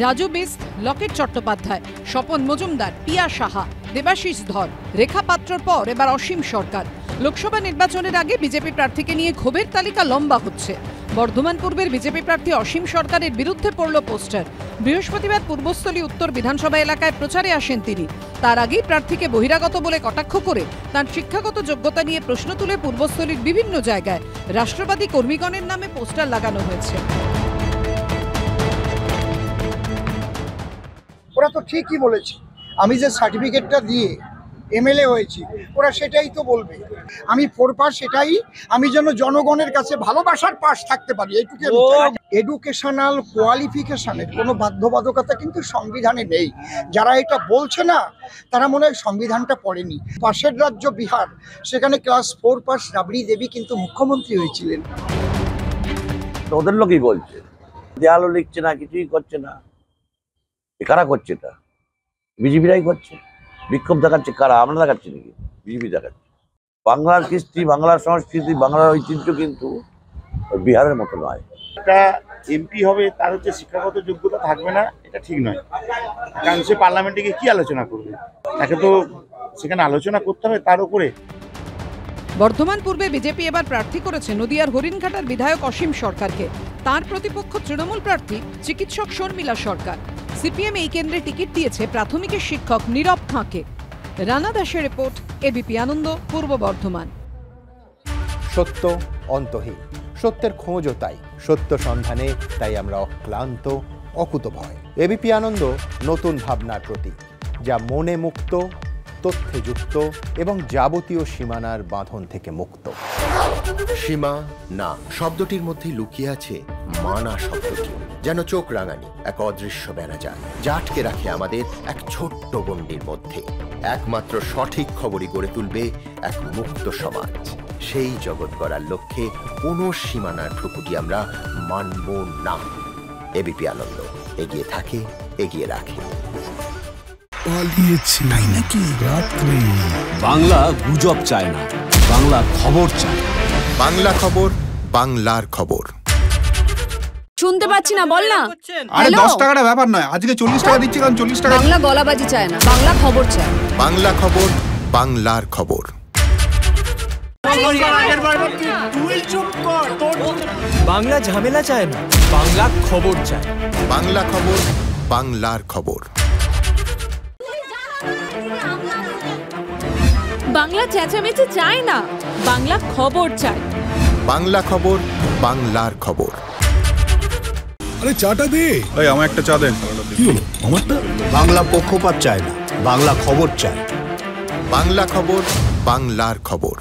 Raju beast, Locket Chattopadhyay, Swapan Majumdar, পিয়া সাহা, দেবাশিস ধর, রেখা পাত্রর পর এবার অসীম সরকার। লোকসভা নির্বাচনের আগে বিজেপি প্রার্থীকে নিয়ে ক্ষোভের তালিকা লম্বা হচ্ছে। বর্ধমান পূর্বের বিজেপি প্রার্থী অসীম সরকারের বিরুদ্ধে পড়ল পোস্টার। বৃহস্পতিবার পূর্বস্থলী উত্তর বিধানসভা এলাকায় প্রচারে আসেন তিনি। তার আগেই প্রার্থীকে বহিরাগত বলে কটাক্ষ করে তার শিক্ষাগত যোগ্যতা নিয়ে প্রশ্ন তুলে পূর্বস্থলীর বিভিন্ন জায়গায় রাষ্ট্রবাদী কর্মীগণের নামে পোস্টার লাগানো হয়েছে। ওরা তো ঠিকই বলেছে, আমি যে সার্টিফিকেটটা দিয়ে এমএলএ হয়েছি ওরা সেটাই তো বলবে। আমি 4 পাস, সেটাই আমি যেন জনগণের কাছে ভালোবাসার পাস থাকতে পারি, এইটুকু। এডুকেশনাল কোয়ালিফিকেশনের কোনো বাধ্যবাধকতা কিন্তু সংবিধানে নেই। যারা এটা বলছে না তারা মনে হয় সংবিধানটা পড়েনি। পাশের রাজ্য বিহার, সেখানে ক্লাস 4 পাস রাবড়ি দেবী কিন্তু মুখ্যমন্ত্রী হয়েছিলেন। ওদের লোকই বলছে, দেয়ালও লিখছে না, কিছুই করছে না। কারা করছে? এটা বিজেপিরাই করছে। বিক্ষোভ দেখাচ্ছে কারা? আমরা দেখাচ্ছি নাকি? বিজেপি দেখাচ্ছে। বাংলার কৃষ্টি, বাংলার সংস্কৃতি, বাংলার ঐতিহ্য কিন্তু বিহারের মতো নয়। একটা এমপি হবে, তার হচ্ছে শিক্ষাগত যোগ্যতা থাকবে না, এটা ঠিক নয়। কারণ সে পার্লামেন্টে গিয়ে কি আলোচনা করবে? তাকে তো সেখানে আলোচনা করতে হবে তার উপরে। বর্ধমান পূর্বে বিজেপি এবার প্রার্থী করেছে নদিয়ার হরিণঘাটার বিধায়ক অসীম সরকারকে। তার প্রতিপক্ষ তৃণমূল প্রার্থী চিকিৎসক শর্মিলা সরকার। সিপিএম এই কেন্দ্রে টিকিট দিয়েছে প্রাথমিকের শিক্ষক নীরব খাঁকে। রানা দাসের রিপোর্ট, এবিপি আনন্দ, পূর্ব বর্ধমান। সত্য অন্তহীন, সত্যের খোঁজও তাই, সত্য সন্ধানে তাই আমরা অক্লান্ত, অকুতভয়। এবিপি আনন্দ নতুন ভাবনার প্রতীক, যা মনে মুক্ত, তথ্যে যুক্ত এবং যাবতীয় সীমানার বাঁধন থেকে মুক্ত। সীমা না শব্দটির মধ্যে লুকিয়ে আছে মানা শব্দটি, যেন চোখ রাঙানি এক অদৃশ্য বেড়াজাল, যা আটকে রাখে আমাদের এক ছোট্ট গণ্ডির মধ্যে। একমাত্র সঠিক খবরই গড়ে তুলবে এক মুক্ত সমাজ। সেই জগৎ গড়ার লক্ষ্যে কোনো সীমানার ঠুকুটি আমরা মানব না। এবিপি আনন্দ এগিয়ে থাকে, এগিয়ে রাখে। তাই নাকি? বাংলা গুজব চায় না, বাংলা খবর চায়। বাংলা খবর, বাংলার খবর। শুনতে পাচ্ছি না, বল না। আরে 10 টাকাটা ব্যাপার নয়, আজকে 40 টাকা দিচ্ছি, কারণ 40 টাকা। বাংলা গলাবাজি চায় না, বাংলা খবর চায়। বাংলা খবর, বাংলার খবর। বাংলা ঝামেলা চায় না, বাংলা খবর চায়। বাংলা খবর, বাংলার খবর। বাংলা চেঁচামেচি চায় না, বাংলা খবর চায়। বাংলা খবর, বাংলার খবর। আরে চাটা দে। এই আমার একটা চা দেন। কি হলো আমারটা? বাংলা পক্ষপাত চায় না, বাংলা খবর চায়। বাংলা খবর, বাংলার খবর।